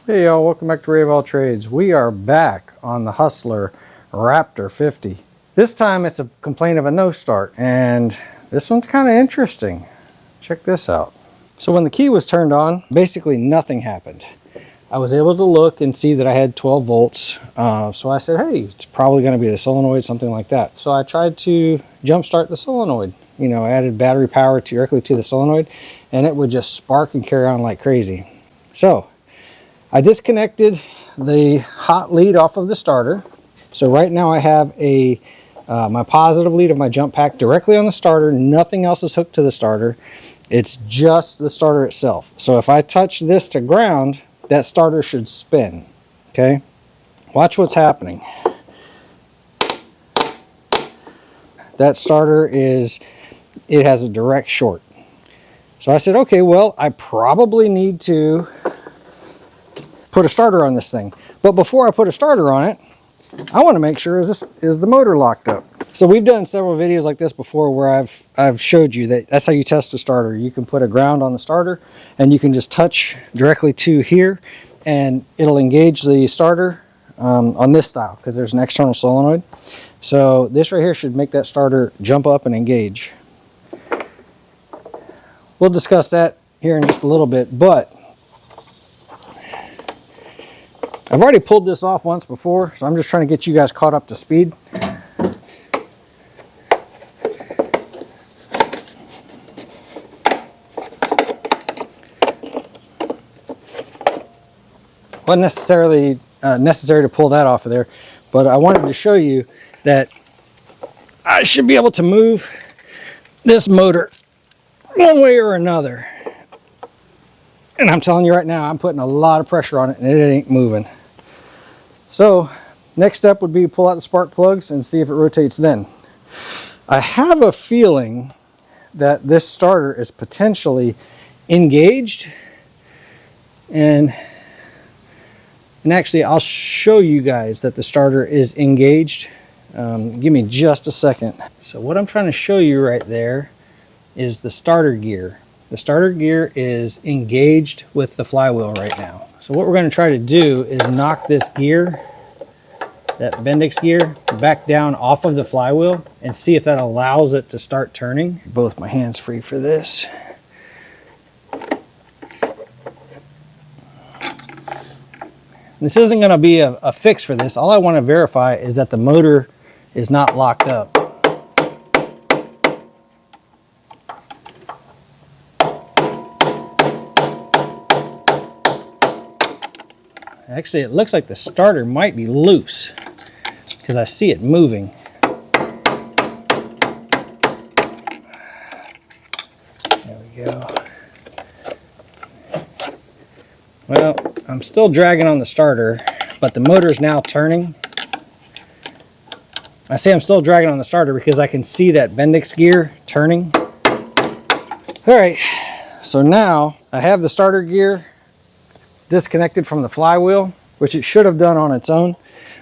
Hey y'all, welcome back to Ray of All Trades. We are back on the Hustler Raptor 50. This time it's a complaint of a no start, and this one's kind of interesting. Check this out. So when the key was turned on, basically nothing happened. I was able to look and see that I had 12 volts. So I said, hey, it's probably going to be the solenoid, something like that. So I tried to jump start the solenoid. You know, added battery power directly to the solenoid, and it would just spark and carry on like crazy. So I disconnected the hot lead off of the starter. So right now I have my positive lead of my jump pack directly on the starter. Nothing else is hooked to the starter. It's just the starter itself. So if I touch this to ground, that starter should spin. Okay? Watch what's happening. That starter it has a direct short. So I said, okay, well, I probably need to put a starter on this thing. But before I put a starter on it, I want to make sure is the motor locked up. So we've done several videos like this before where I've showed you that's how you test a starter. You can put a ground on the starter and you can just touch directly to here and it'll engage the starter on this style because there's an external solenoid. So this right here should make that starter jump up and engage. We'll discuss that here in just a little bit, but I've already pulled this off once before, so I'm just trying to get you guys caught up to speed. Wasn't necessarily necessary to pull that off of there, but I wanted to show you that I should be able to move this motor one way or another. And I'm telling you right now, I'm putting a lot of pressure on it and it ain't moving. So next step would be pull out the spark plugs and see if it rotates then. I have a feeling that this starter is potentially engaged, and actually I'll show you guys that the starter is engaged. Give me just a second. So what I'm trying to show you right there is the starter gear. The starter gear is engaged with the flywheel right now. So what we're going to try to do is knock this gear, that Bendix gear, back down off of the flywheel and see if that allows it to start turning. Both my hands free for this. This isn't going to be a fix for this. All I want to verify is that the motor is not locked up. Actually, it looks like the starter might be loose because I see it moving. There we go. Well, I'm still dragging on the starter, but the motor is now turning. I say I'm still dragging on the starter because I can see that Bendix gear turning. All right, so now I have the starter gear disconnected from the flywheel, which it should have done on its own,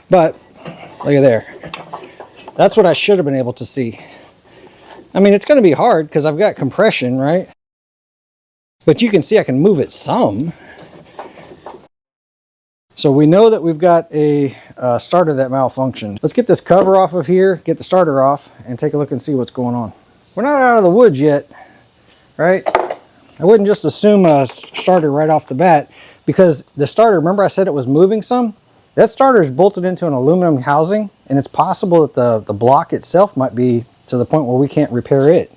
but look at there. That's what I should have been able to see. I mean, it's going to be hard because I've got compression, right? But you can see I can move it some. So we know that we've got a starter that malfunctioned. Let's get this cover off of here, get the starter off, and take a look and see what's going on. We're not out of the woods yet, right? I wouldn't just assume a starter right off the bat, because the starter, remember I said it was moving some? That starter is bolted into an aluminum housing, and it's possible that the block itself might be to the point where we can't repair it.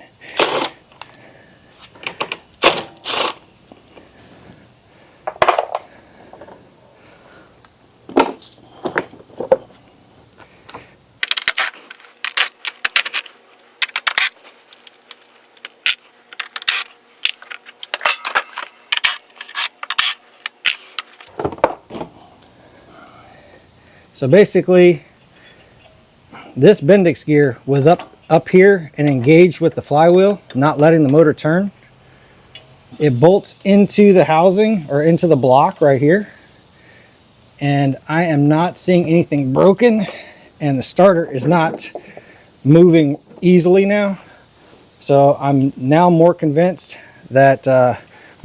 So basically, this Bendix gear was up here and engaged with the flywheel, not letting the motor turn. It bolts into the housing or into the block right here. And I am not seeing anything broken, and the starter is not moving easily now. So I'm now more convinced that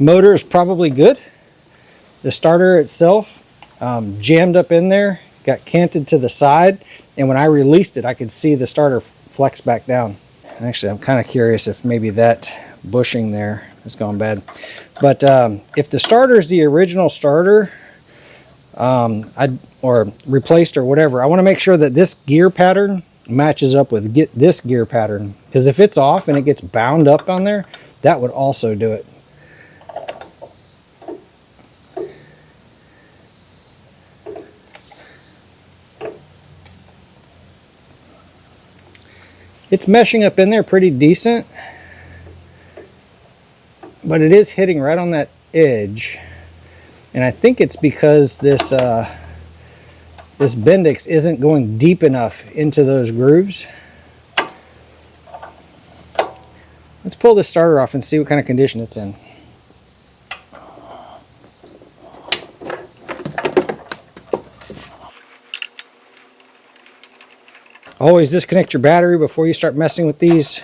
motor is probably good. The starter itself jammed up in there, got canted to the side, and when I released it, I could see the starter flex back down. Actually, I'm kind of curious if maybe that bushing there has gone bad. But if the starter is the original starter, or replaced or whatever, I want to make sure that this gear pattern matches up with this gear pattern, because if it's off and it gets bound up on there, that would also do it. It's meshing up in there pretty decent, but it is hitting right on that edge, and I think it's because this this Bendix isn't going deep enough into those grooves. Let's pull this starter off and see what kind of condition it's in. Always disconnect your battery before you start messing with these.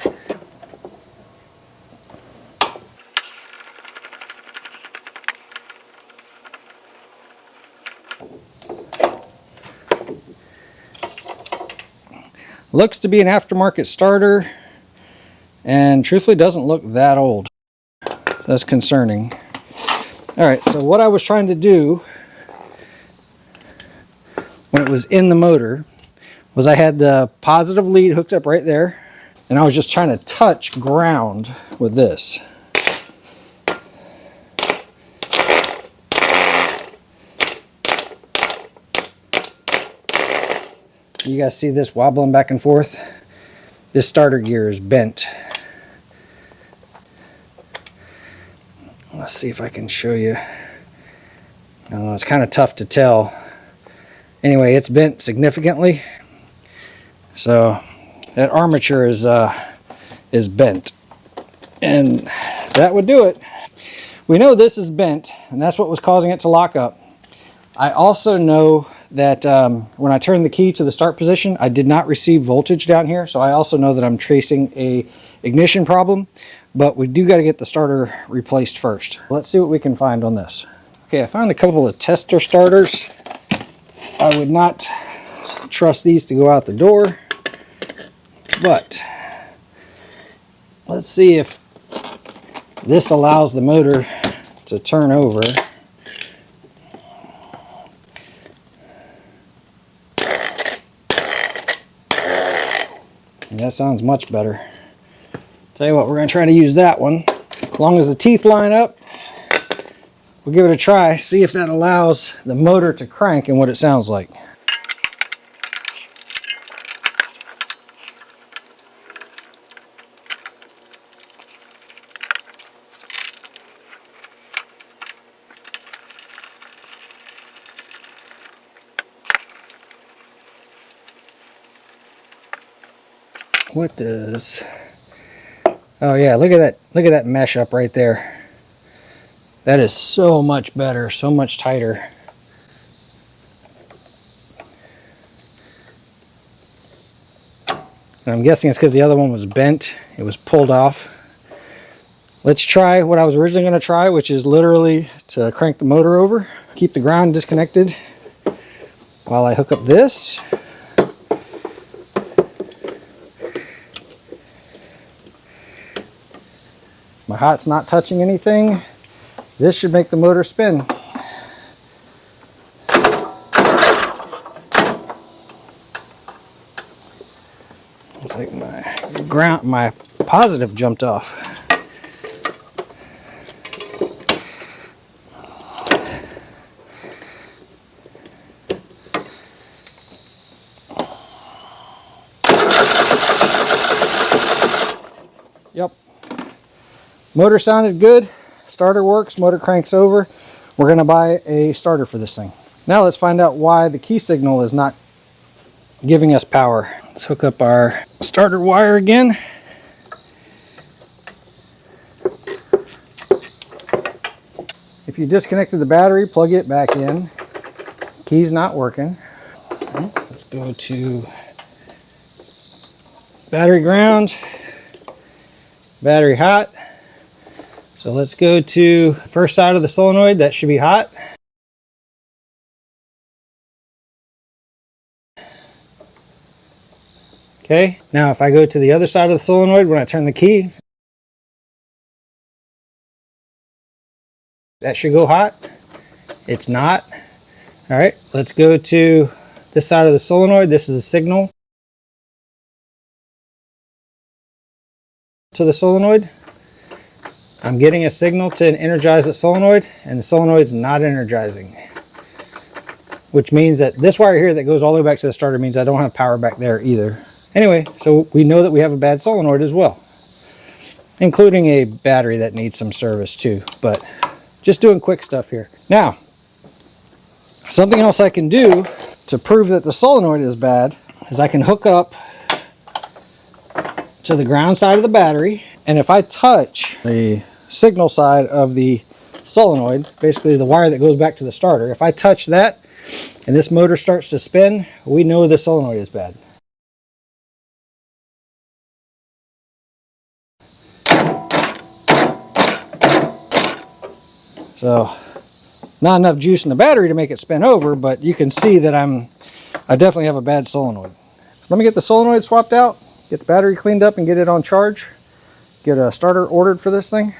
Looks to be an aftermarket starter, and truthfully doesn't look that old. That's concerning. All right, so what I was trying to do when it was in the motor was I had the positive lead hooked up right there, and I was just trying to touch ground with this. You guys see this wobbling back and forth? This starter gear is bent. Let's see if I can show you. I don't know, it's kind of tough to tell. Anyway, it's bent significantly. So that armature is bent, and that would do it. We know this is bent, and that's what was causing it to lock up. I also know that when I turned the key to the start position, I did not receive voltage down here, so I also know that I'm tracing a ignition problem, but we do got to get the starter replaced first. Let's see what we can find on this. Okay, I found a couple of tester starters. I would not trust these to go out the door, but let's see if this allows the motor to turn over. And that sounds much better. Tell you what, we're going to try to use that one. As long as the teeth line up, we'll give it a try, see if that allows the motor to crank and what it sounds like. What does... Oh yeah, look at that mesh up right there. That is so much better, so much tighter. And I'm guessing it's because the other one was bent. It was pulled off. Let's try what I was originally going to try, which is literally to crank the motor over. Keep the ground disconnected while I hook up this. My hot's not touching anything. This should make the motor spin. It's like my positive jumped off. Yep. Motor sounded good. Starter works. Motor cranks over. We're going to buy a starter for this thing. Now let's find out why the key signal is not giving us power. Let's hook up our starter wire again. If you disconnected the battery, plug it back in. Key's not working. Let's go to battery ground, battery hot. So let's go to the first side of the solenoid. That should be hot. Okay, now if I go to the other side of the solenoid, when I turn the key, that should go hot. It's not. All right, let's go to this side of the solenoid. This is a signal to the solenoid. I'm getting a signal to energize the solenoid, and the solenoid's not energizing, which means that this wire here that goes all the way back to the starter means I don't have power back there either. Anyway, so we know that we have a bad solenoid as well, including a battery that needs some service too, but just doing quick stuff here. Now, something else I can do to prove that the solenoid is bad is I can hook up to the ground side of the battery, and if I touch the signal side of the solenoid, basically the wire that goes back to the starter, if I touch that and this motor starts to spin, we know the solenoid is bad. So, not enough juice in the battery to make it spin over, but you can see that I definitely have a bad solenoid. Let me get the solenoid swapped out, get the battery cleaned up and get it on charge, get a starter ordered for this thing.